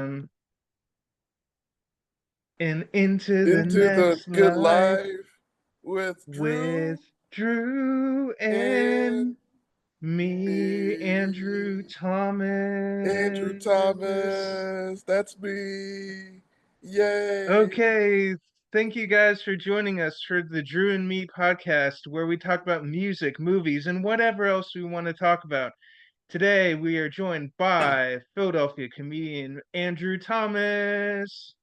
on and into the Into the next good life life with with Drew Drew and and me, Andrew me. Andrew Thomas. Thomas, that's me. Yay. Okay, thank you guys for joining us for the Drew and Me podcast, where we talk about music, movies, and whatever else we want to talk about. Today, we are joined by Philadelphia comedian Andrew Thomas.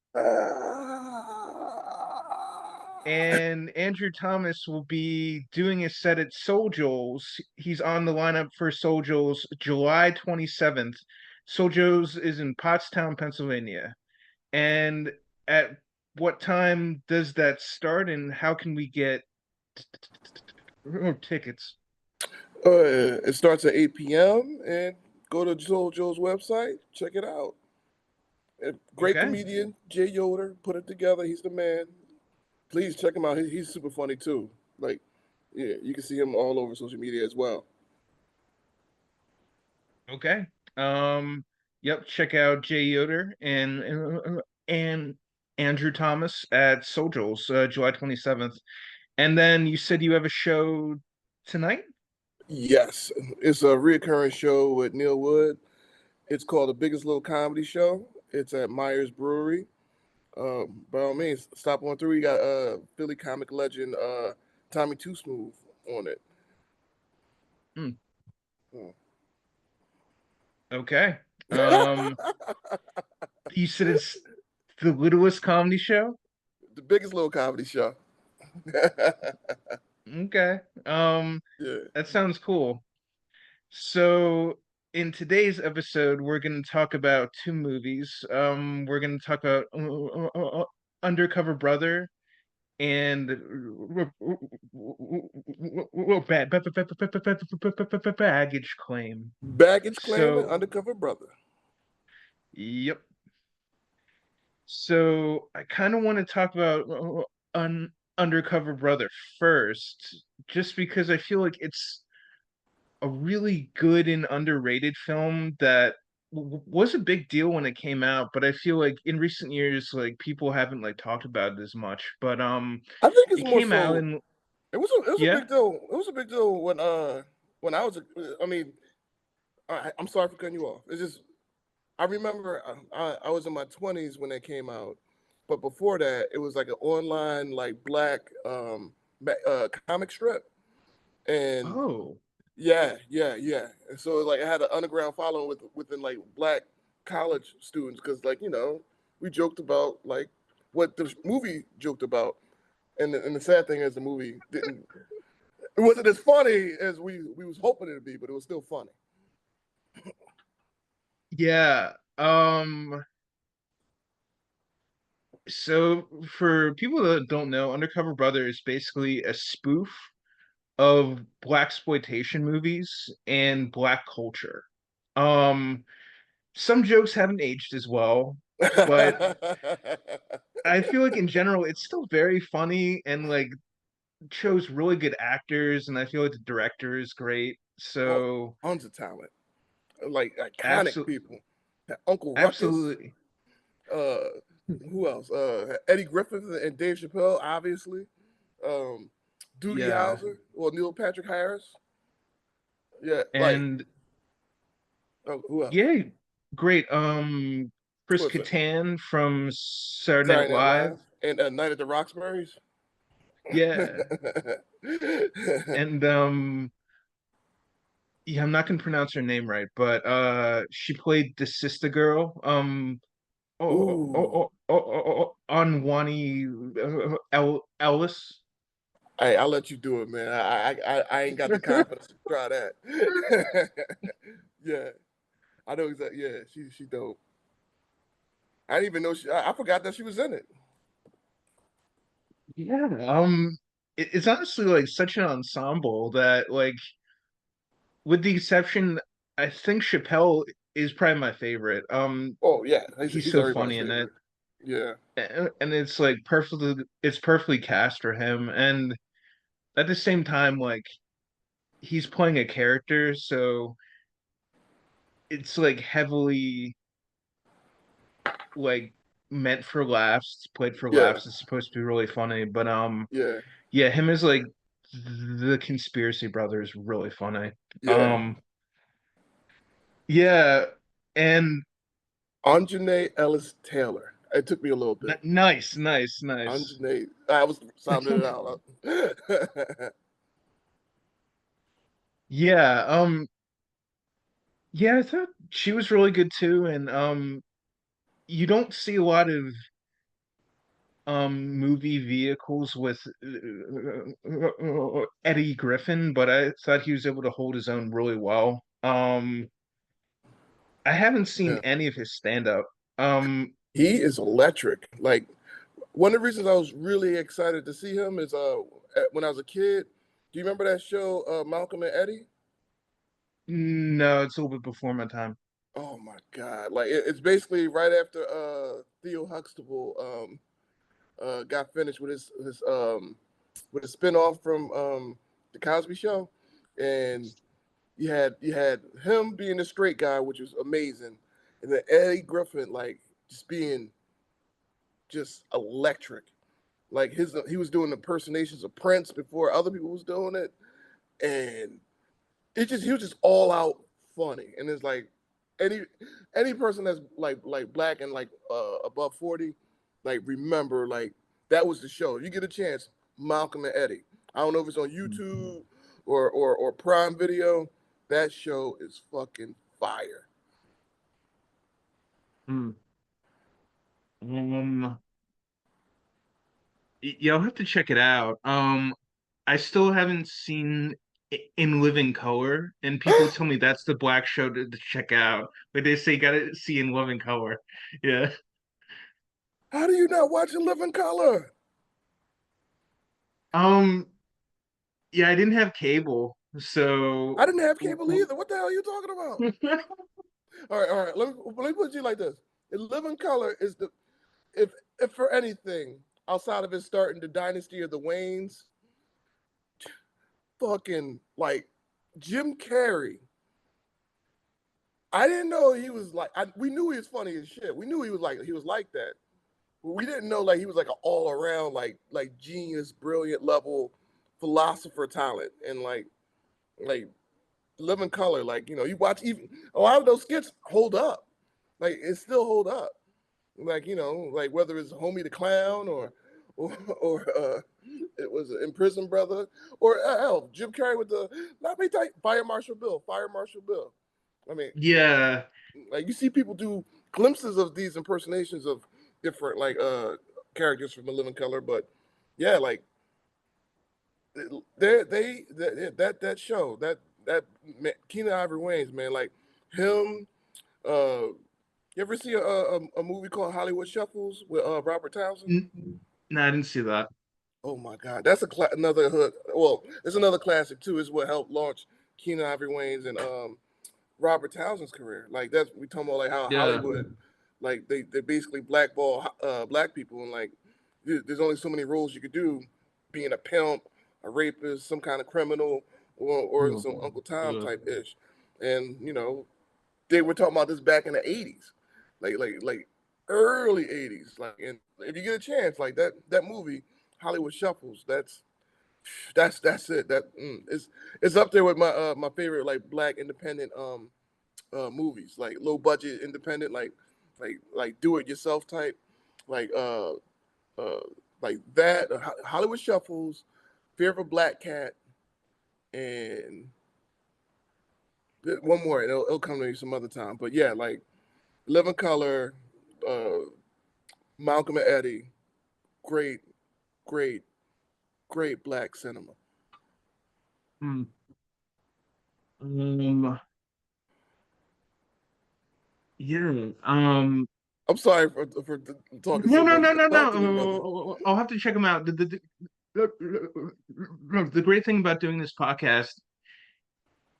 And Andrew Thomas will be doing a set at Soul Joel's. He's on the lineup for Soul Joel's July 27th. Soul Joel's is in Pottstown, Pennsylvania. And at what time does that start, and how can we get tickets? It starts at 8 p.m. and go to Joe's website. Check it out. A great Okay. comedian, Jay Yoder, put it together. He's the man. Please check him out. He's super funny too. Like, yeah, you can see him all over social media as well. Okay. Um, yep, check out Jay Yoder and Andrew Thomas at Soul Joel's, July 27th. And then you said you have a show tonight? Yes, it's a reoccurring show with Neil Wood. It's called The Biggest Little Comedy Show. It's at Myers Brewery. By all means, stop on through. You got Philly comic legend Tommy Too Smooth on it. Hmm, Mm. okay. Um, you said it's the littlest comedy show? The biggest little comedy show. Okay. Um, Yeah. that sounds cool. So in today's episode, we're going to talk about two movies. We're going to talk about Undercover Brother and baggage claim. Baggage claim and So, undercover brother. yep. So I kind of want to talk about Undercover Brother first, just because I feel like it's a really good and underrated film that was a big deal when it came out, but I feel like in recent years, like people haven't like talked about it as much. But I think it's it more came out so. and It was a yeah. big deal. It was a big deal when I was. I mean, I'm sorry for cutting you off. It's just I remember I was in my 20s when it came out, but before that, it was like an online like black comic strip, and Oh, yeah. And so like I had an underground following within like black college students because like we joked about like what the movie joked about, and the sad thing is the movie didn't. It wasn't as funny as we was hoping it would be, but it was still funny. yeah. So for people that don't know, Undercover Brother is basically a spoof of black exploitation movies and black culture. Um, some jokes haven't aged as well, but I feel like in general it's still very funny and like shows really good actors, and I feel like the director is great. Oh, So tons of talent, like iconic absolutely, people. Uncle Ruckus. absolutely, Uh, who else? Eddie Griffith and Dave Chappelle, obviously. Um, Doogie yeah, Howser or Neil Patrick Harris. Yeah, like and who else? yeah, great. Chris What's it? Kattan from Saturday Night Saturday Night Live. Live and Night at the Roxbury's. Yeah, and yeah, I'm not gonna pronounce her name right, but she played the sister girl. Ooh, Anwani Ellis. I'll let you do it, man. I ain't got the confidence to try that. Yeah, I know exactly. Yeah, she dope. I didn't even know I forgot that she was in it. Yeah, it's honestly like such an ensemble that like, with the exception, I think Chappelle is probably my favorite. Oh yeah, He's he's so everybody's funny in it, favorite. Yeah. and it's like perfectly cast for him, and at the same time, like he's playing a character, so it's like heavily like meant for laughs, played for Yeah, laughs. It's supposed to be really funny, but yeah, yeah, him as like the conspiracy brother is really funny. yeah. Um, yeah, and Anjanae Ellis Taylor. It took me a little bit. nice, nice, nice. Anjanae. I was sounding it out. Yeah, yeah, I thought she was really good too, and you don't see a lot of movie vehicles with Eddie Griffin, but I thought he was able to hold his own really well. I haven't seen Yeah. any of his stand up. Um, He is electric. Like one of the reasons I was really excited to see him is when I was a kid. Do you remember that show Malcolm and Eddie? no, it's a little bit before my time. Oh my God! Like it's basically right after Theo Huxtable got finished with his spinoff from the Cosby Show, and you had him being the straight guy, which was amazing, and then Eddie Griffin like just being just electric. Like he was doing impersonations of Prince before other people was doing it, and he was just all out funny. And it's like any any person that's like black and like above 40, like remember like that was the show. If you get a chance, Malcolm and Eddie. I don't know if it's on YouTube or Prime Video. That show is fucking fire. Hmm. Um, yeah, I'll have to check it out. I still haven't seen In Living Color, and people tell me that's the black show to check out. Like they say, gotta see In Living Color. Yeah. How do you not watch In Living Color? Um, yeah, I didn't have cable, I so didn't have cable either. What the hell are you talking about? All right, all right. Let me put it to you like this: In Living Color is the if if for anything outside of it starting the dynasty of the Waynes, fucking like Jim Carrey. I didn't know he was like. We knew he was funny as shit. We knew he was like that. But we didn't know like he was like an all around like genius, brilliant level philosopher talent, and like Living Color. Like you watch even a lot of those skits hold up. Like it still hold up. Like like whether it's Homie the Clown or it was In Prison Brother or hell Jim Carrey with the not me type Fire Marshal Bill. I mean, yeah. like you see people do glimpses of these impersonations of different like characters from The Living Color, but yeah, like that show that Keenan Ivory Wayans man, like him. You ever see a movie called Hollywood Shuffles with Robert Townsend? N No, I didn't see that. Oh my God, that's another hood. Well, it's another classic too. It's what helped launch Keenan Ivory Wayans and Robert Townsend's career. Like that's we talking about like how Yeah. Hollywood, like they basically blackball black people and like there's only so many roles you could do, being a pimp, a rapist, some kind of criminal, or Yeah. some Uncle Tom Yeah. type ish. And they were talking about this back in the '80s, like early '80s. Like, and if you get a chance, like that movie Hollywood Shuffles, that's it. It's up there with my favorite like black independent movies, like low budget independent, like do it yourself type, like uh like that Hollywood Shuffles, Fear of a Black Cat, and one more. It'll come to me some other time. But yeah, like Living Color, uh, Malcolm and Eddie, great, great, great black cinema. Hmm. Um, yeah. I'm sorry for talking No, so no, much, no, but no, talk to me, brother. no. I'll have to check them out. The great thing about doing this podcast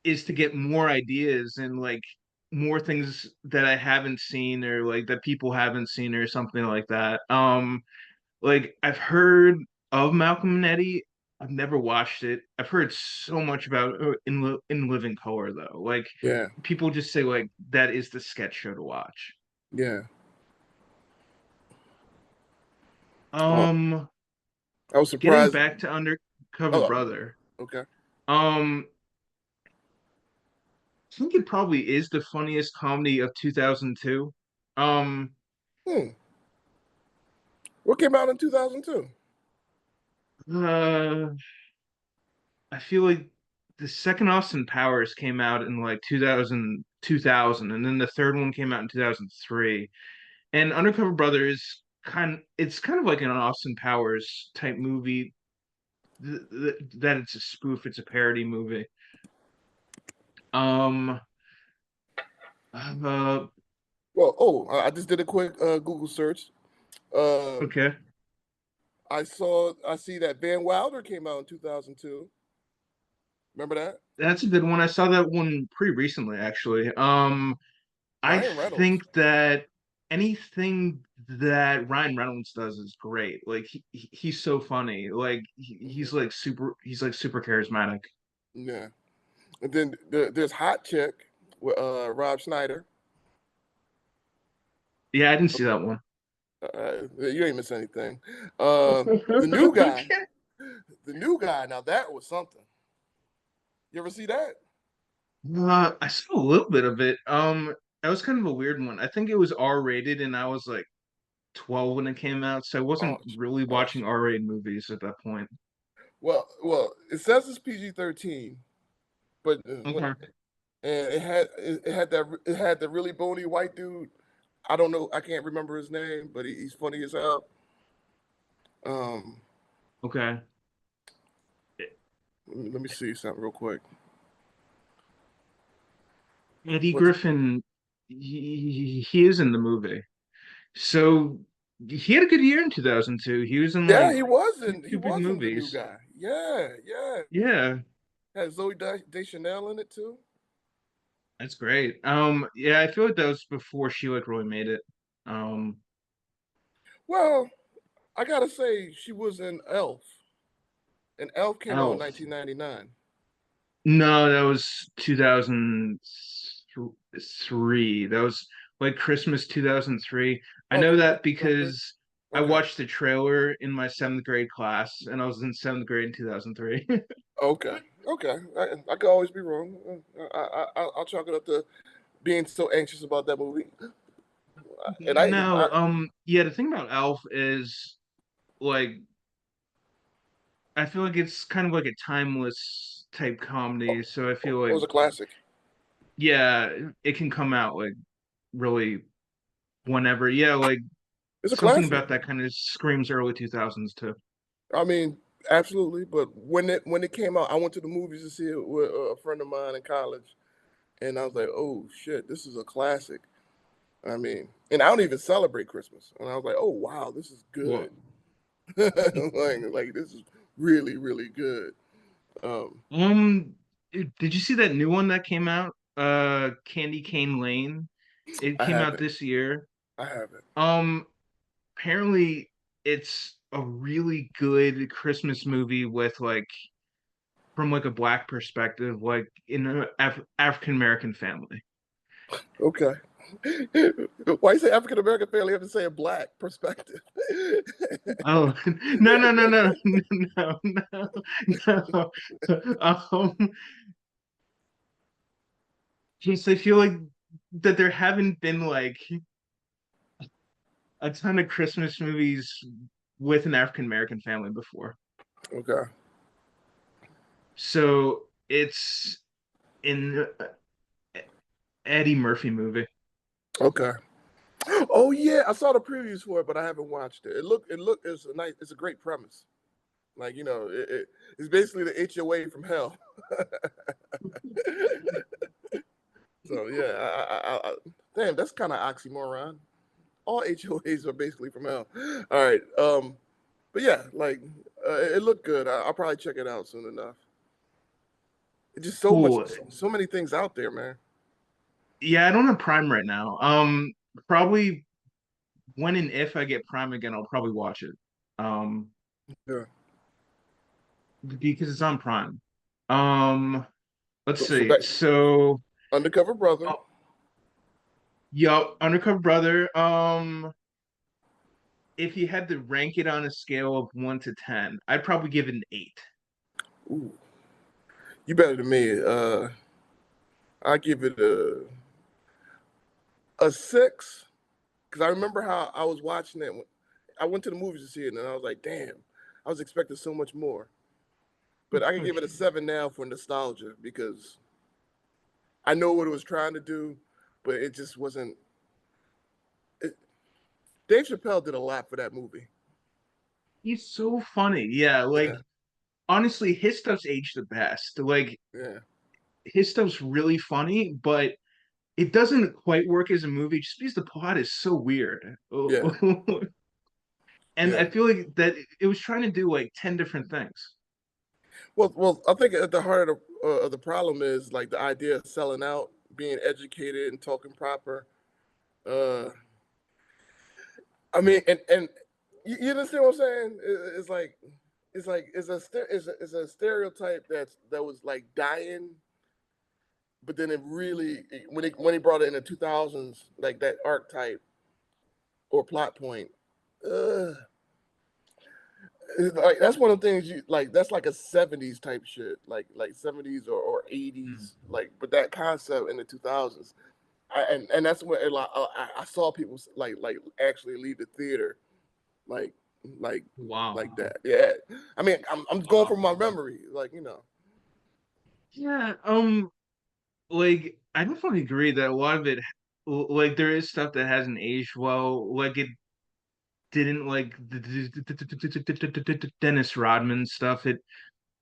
is to get more ideas and like more things that I haven't seen or like that people haven't seen or something like that. Like I've heard of Malcolm and Eddie. I've never watched it. I've heard so much about In Living Color though. Like Yeah, people just say like that is the sketch show to watch. yeah. Oh, Um, I was getting surprised. back to Undercover Oh, Brother. okay. Um, I think it probably is the funniest comedy of 2002. Um, Hmm. What came out in 2002? uh, I feel like the second Austin Powers came out in like 2000, and then the third one came out in 2003. And Undercover Brother is it's kind of like an Austin Powers type movie that it's a spoof, it's a parody movie. Um, uh, Well, oh, I just did a quick Google search. Um, okay. I see that Van Wilder came out in 2002. Remember that? That's a good one. I saw that one pretty recently, actually. I Ryan Reynolds. think that anything that Ryan Reynolds does is great. Like he's so funny. Like Hmm. he's like super charismatic. Yeah. And then there's Hot Chick with Rob Schneider. Yeah, I didn't see that one. You ain't miss anything. The new guy, Okay. the new guy. Now that was something. You ever see that? I saw a little bit of it. That was kind of a weird one. I think it was R-rated, and I was like 12 when it came out, so I Oh, wasn't really oh, watching R-rated movies at that point. well, it says it's PG-13, but Okay. and it had the really bony white dude. I don't know. I can't remember his name, but he's funny as hell. Um, Okay. let me see something real quick. Eddie What? Griffin, he is in the movie. So he had a good year in 2002. He was in Yeah, like he two big was in the new movies. guy. Yeah, yeah. Yeah, Had Zoe Deschanel in it too. that's great. Yeah, I feel like that was before she like really made it. Um, Well, I gotta say she was in Elf, and Elf came out in Elf. 1999. No, that was 2003. That was like Christmas 2003. I Oh, know that's that 2003. because I Okay, watched the trailer in my seventh grade class, and I was in seventh grade in 2003. okay, okay. I could always be wrong. I'll chalk it up to being so anxious about that movie. And No, yeah, the thing about Elf is like I feel like it's kind of like a timeless type comedy, so I feel it like was a classic. yeah, it can come out like really whenever. Yeah, like It's a something classic. about that kind of screams early 2000s too. I mean, absolutely. But when it came out, I went to the movies to see it with a friend of mine in college, and I was like, "Oh shit, this is a classic." I mean, and I don't even celebrate Christmas, and I was like, "Oh wow, this is good." Well, like this is really really good. Um, um, did you see that new one that came out? Candy Cane Lane. It I came out haven't. this year. I haven't. Um, apparently it's a really good Christmas movie with like from like a black perspective, like in an African American family. Okay. Why you say African American family? You have to say a black perspective. Oh no no no no no no no. Um, just I feel like that there haven't been like a ton of Christmas movies with an African American family before. Okay. So it's in Eddie Murphy movie. Okay. Oh yeah, I saw the previews for it, but I haven't watched it. It's a nice, it's a great premise. Like it's basically the HOA from hell. So yeah, damn, that's kind of oxymoron. All HOAs are basically from hell. All right, but yeah, like it looked good. I'll probably check it out soon enough. It's just Cool. so many things out there, man. Yeah, I don't have Prime right now. Probably when and if I get Prime again, I'll probably watch it. Um, Yeah. because it's on Prime. Um, let's So see. back So, Undercover Brother. yo, Undercover Brother. if you had to rank it on a scale of 1 to 10, I'd probably give it an 8. Ooh, you better than me. I give it a 6 because I remember how I was watching it. I went to the movies to see it, and I was like, damn, I was expecting so much more. But I can give it a 7 now for nostalgia because I know what it was trying to do, but it just wasn't. It, Dave Chappelle did a lot for that movie. He's so funny. Yeah, like Yeah, honestly, his stuff's aged the best. Like yeah, his stuff's really funny, but it doesn't quite work as a movie just because the plot is so weird. yeah, And yeah. I feel like that it was trying to do like 10 different things. Well, I think at the heart of the problem is like the idea of selling out, being educated, and talking proper. Uh, I mean, and you understand what I'm saying? It's a stereotype that was like dying, but then it really when he brought it in the 2000s, like that archetype or plot point. Uh, like that's one of the things you like. That's like a '70s type shit, like '70s or Mm. '80s, like. But that concept in the 2000s, and that's what like, I saw people like actually leave the theater like like Wow. like that. Yeah, I mean, I'm going Wow. from my memory, like Yeah, like I definitely agree that a lot of it, like there is stuff that hasn't aged well. Like it didn't like the Dennis Rodman stuff. It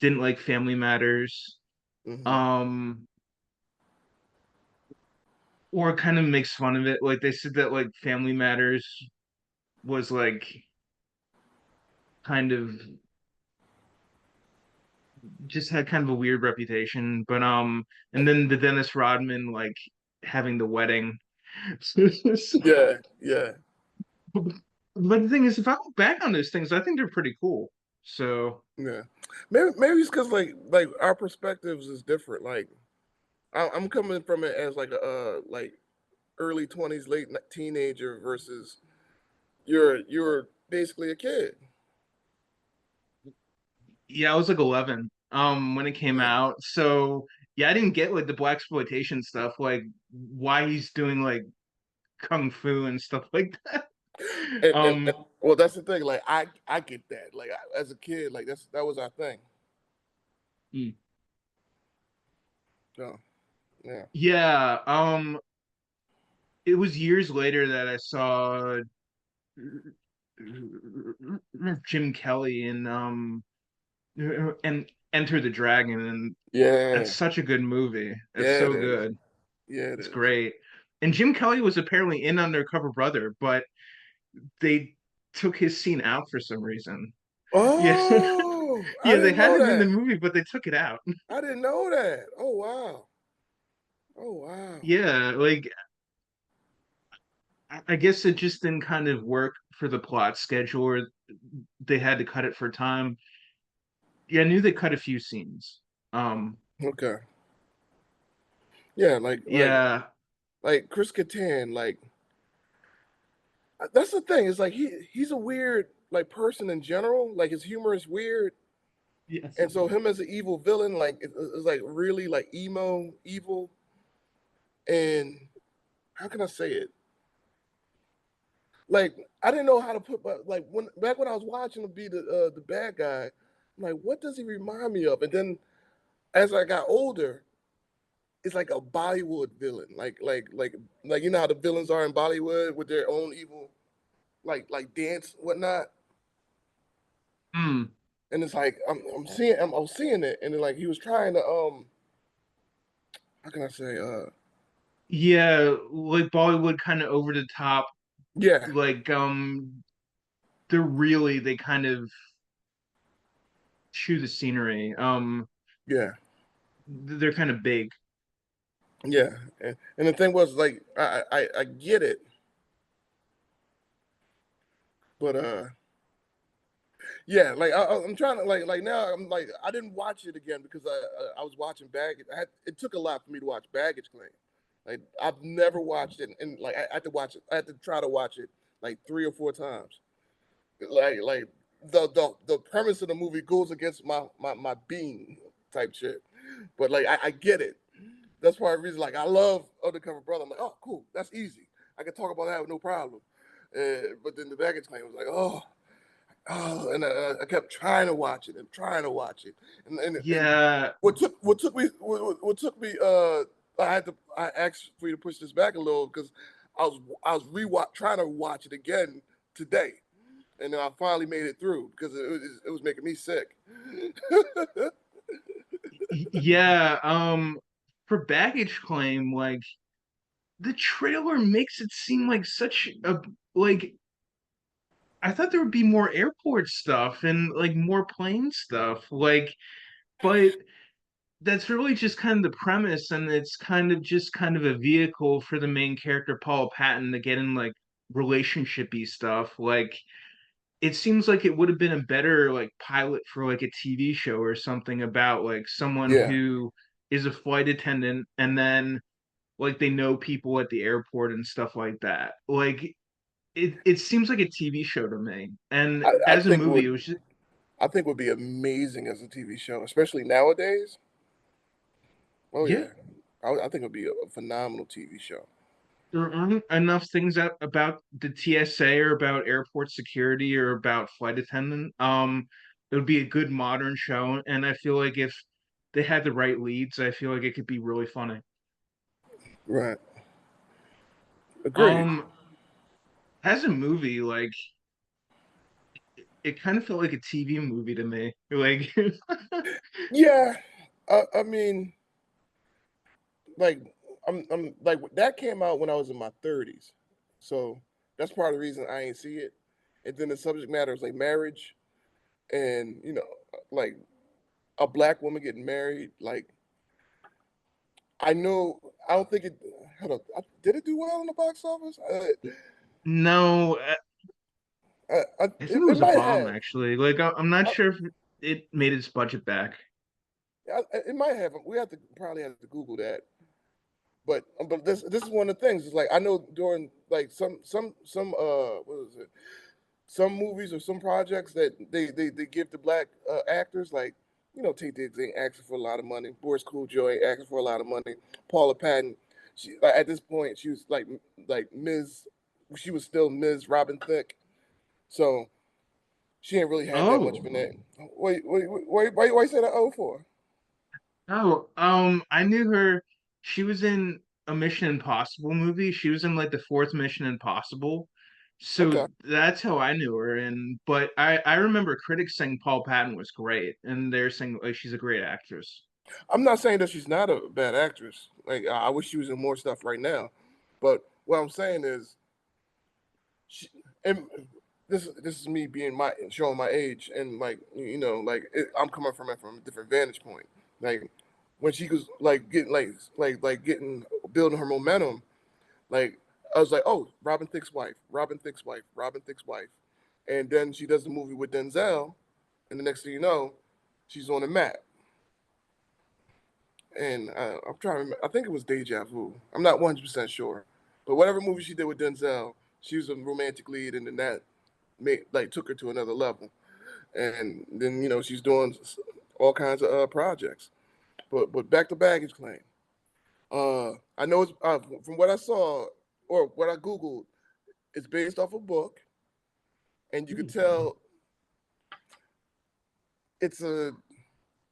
didn't like Family Matters. hmm Um, or kind of makes fun of it. Like they said that like Family Matters was like kind of just had kind of a weird reputation. But and then the Dennis Rodman like having the wedding. yeah, yeah, But the thing is, if I look back on those things, I think they're pretty cool. So yeah. Maybe it's because like our perspectives is different. Like I'm coming from it as like a like early 20s, late teenager versus you're basically a kid. yeah, I was like 11 when it came Yeah. out. So yeah, I didn't get like the black exploitation stuff, like why he's doing like kung fu and stuff like that. And well, that's the thing. Like I get that. Like as a kid, like that was our thing. Mm. So yeah. Yeah, it was years later that I saw Jim Kelly in and Enter the Dragon, and that's Yeah. such a good movie. It's Yeah, it so is. good. Yeah, it It's is. great. And Jim Kelly was apparently in Undercover Brother, but they took his scene out for some reason. Yeah. Oh, I Yeah, they didn't had know him in the that. movie, but they took it out. I didn't know that. Oh wow. Oh wow. Yeah, like I guess it just didn't kind of work for the plot schedule, or they had to cut it for time. Yeah, I knew they cut a few scenes. Um, Okay. Yeah, yeah, like Chris Kattan, like that's the thing. It's like he's a weird like person in general. Like his humor is weird, yes. and so him as an evil villain, like it's like really like emo evil. And how can I say it? Like I didn't know how to put, but like when back when I was watching him be the bad guy, I'm like, what does he remind me of? And then as I got older, it's like a Bollywood villain, like you know how the villains are in Bollywood with their own evil, like dance whatnot. Mm. And it's like I was seeing it, and then like he was trying to how can I say Yeah, like Bollywood kind of over the top, yeah, like they kind of chew the scenery. yeah, They're kind of big. yeah. And the thing was like I get it, but yeah, like I'm trying to like now I'm like I didn't watch it again because I was watching baggage. It took a lot for me to watch Baggage Claim. Like I've never watched it, and like I had to watch it. I had to try to watch it like 3 or 4 times. like the premise of the movie goes against my being type shit. But like I get it. That's part of the reason. Like I love Undercover Brother. I'm like, oh, cool, that's easy. I can talk about that with no problem. But then the baggage claim was like, and I kept trying to watch it and trying to watch it, and Yeah, what took me I asked for you to push this back a little because I was rewatch trying to watch it again today, and then I finally made it through because it was making me sick. yeah. For baggage claim, like the trailer makes it seem like such a like I thought there would be more airport stuff and like more plane stuff. But that's really just kind of the premise, and it's kind of just kind of a vehicle for the main character, Paul Patton, to get in like relationshipy stuff. Like it seems like it would have been a better like pilot for like a TV show or something about like someone Yeah, who is a flight attendant and then like they know people at the airport and stuff like that. Like it seems like a TV show to me. And I as a think movie, it was just I think would be amazing as a TV show, especially nowadays. Oh yeah, yeah, I think it would be a phenomenal TV show. there aren't enough things out about the TSA or about airport security or about flight attendant. It would be a good modern show, and I feel like if they had the right leads, I feel like it could be really funny. Right, agreed. Um, as a movie, like it kind of felt like a TV movie to me. Like, Yeah, I mean, like I'm like that came out when I was in my 30s, so that's part of the reason I ain't see it. And then the subject matter is like marriage, and like a black woman getting married. Like I know, I don't think it. Hold up, did it do well in the box office? no, I think it It was a might bomb have. actually. Like, I'm not I, sure if it made its budget back. it might have. We have to probably have to Google that. But this is one of the things. It's like I know during like some what is it? Some movies or some projects that they give to black actors, like Tate Diggs ain't asking for a lot of money. Boris Cooljoy ain't asking for a lot of money. Paula Patton, she like, at this point she was like Ms. She was still Ms. Robin Thicke, so she ain't really had that much of Oh, a name. Why you say that? Oh, for? oh, I knew her. She was in a Mission Impossible movie. She was in like the fourth Mission Impossible. So Okay. that's how I knew her. And but I remember critics saying Paul Patton was great, and they're saying like she's a great actress. I'm not saying that she's not a bad actress. Like I wish she was in more stuff right now, but what I'm saying is, she, and this is me being my showing my age, and like I'm coming from it from a different vantage point. Like when she was like getting like getting building her momentum, like I was like, oh, Robin Thicke's wife, Robin Thicke's wife, Robin Thicke's wife, and then she does the movie with Denzel, and the next thing you know, she's on the map. And I'm trying to remember. I think it was Deja Vu. I'm not 100% sure, but whatever movie she did with Denzel, she was a romantic lead, and then that made like took her to another level. And then she's doing all kinds of projects. But back to baggage claim. I know it's from what I saw or what I googled. It's based off a book, and you could Ooh. tell it's a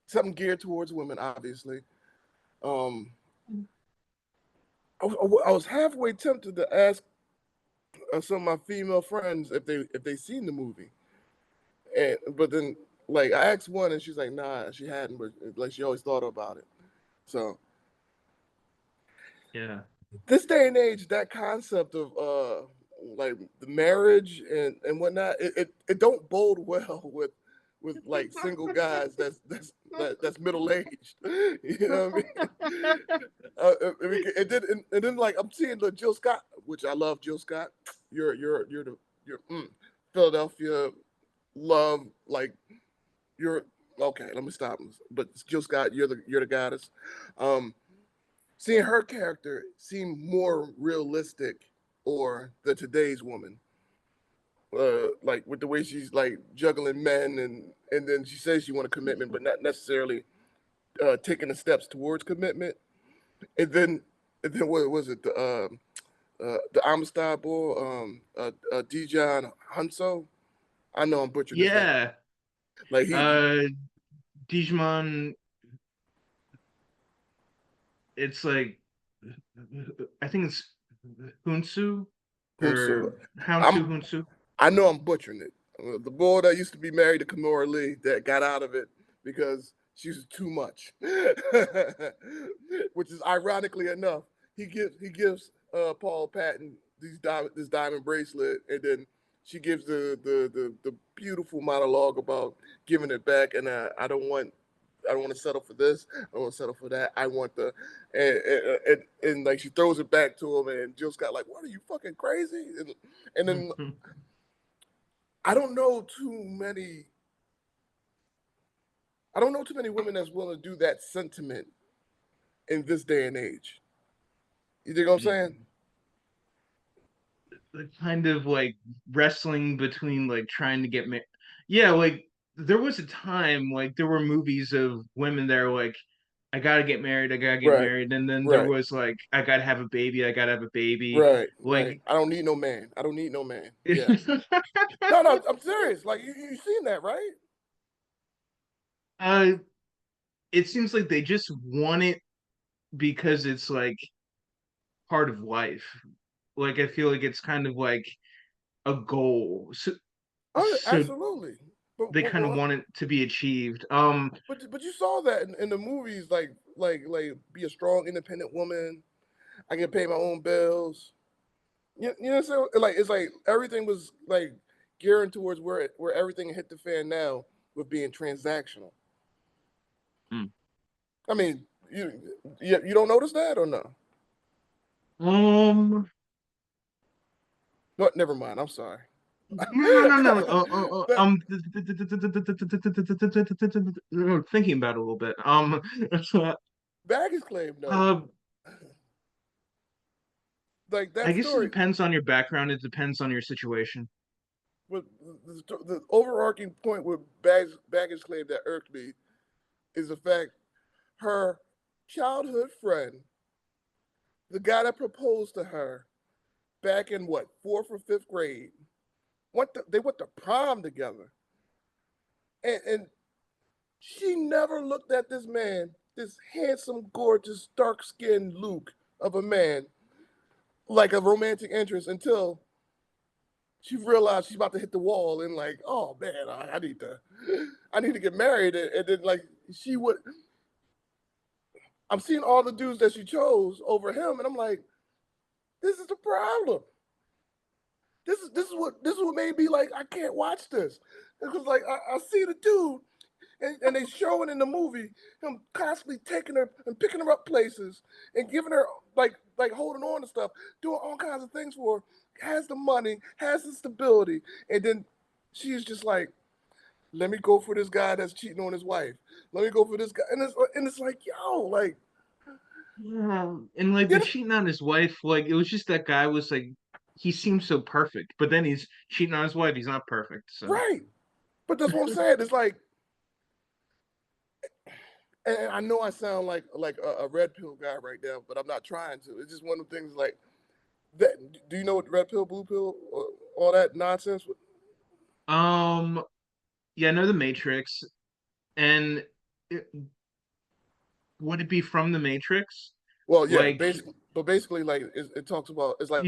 something geared towards women, obviously. Um, I was halfway tempted to ask some of my female friends if they seen the movie, and but then like I asked one and she's like, nah, she hadn't, but like she always thought about it. So Yeah. this day and age, that concept of like the marriage and whatnot, it don't bode well with like single guys that's middle aged. You know what I mean? And then like I'm seeing the Jill Scott, which I love Jill Scott. You're Philadelphia love, like you're okay. Let me stop. But Jill Scott, you're the goddess. Um, Seeing her character seem more realistic, or the today's woman. like with the way she's like juggling men, and then she says she want a commitment, but not necessarily taking the steps towards commitment. And then what was it, the Amistad boy, Dijon Hunso? I know I'm butchering his name. Yeah. Like Uh Digimon, it's like I think it's Hunsu Hunso. or Hounsu I'm Hunsu. I know I'm butchering it. The boy that used to be married to Kimora Lee that got out of it because she was too much, which is ironically enough, he gives Paul Patton this diamond bracelet, and then she gives the beautiful monologue about giving it back, and I don't want to settle for this. I don't want to settle for that. I want the and like she throws it back to him, and Jill Scott like, "What are you fucking crazy?" And then I don't know too many. I don't know too many women that's willing to do that sentiment in this day and age. You think what I'm saying? Kind of like wrestling between like trying to get married. Yeah, like there was a time like there were movies of women that are like, I gotta get married, I gotta get Right, married, and then there right, was like, I gotta have a baby, I gotta have a baby. right, right. Like, I don't need no man. I don't need no man. Yeah. No, no, I'm serious. Like you seen that, right? uh, it seems like they just want it because it's like part of life. Like I feel like it's kind of like a goal, Oh, so absolutely. they kind of want it to be achieved. But you saw that in the movies, like be a strong, independent woman. I can pay my own bills. You know what I'm saying? Like it's like everything was like gearing towards where everything hit the fan now with being transactional. Mm. I mean, you don't notice that or no? Um, No, never mind. I'm sorry. no. That Thinking about it a little bit. baggage claim though, Uh, like I that guess it story. depends on your background. It depends on your situation. But the overarching point with baggage claim that irked me is the fact her childhood friend, the guy that proposed to her back in what, fourth or fifth grade, they went to prom together, and she never looked at this man, this handsome, gorgeous, dark-skinned Luke of a man, like a romantic interest until she realized she's about to hit the wall and like, oh man, I need to get married, and then like she would. I'm seeing all the dudes that she chose over him, and I'm like, this is the problem. This is what made me like I can't watch this. Because like I see the dude and they show it in the movie, him constantly taking her and picking her up places and giving her like holding on to stuff, doing all kinds of things for her, has the money, has the stability, and then she's just like, let me go for this guy that's cheating on his wife. Let me go for this guy. And it's like, yo, like, Yeah, and like you the know, cheating on his wife, like it was just that guy was like, he seems so perfect, but then he's cheating on his wife. He's not perfect. So, right. But that's what I'm saying. It's like, and I know I sound like a red pill guy right now, but I'm not trying to. It's just one of the things like that. Do you know what red pill, blue pill, all that nonsense? um, yeah, I know the Matrix, and it, would it be from the Matrix? Well, yeah, Like basically, but basically, like it talks about it's like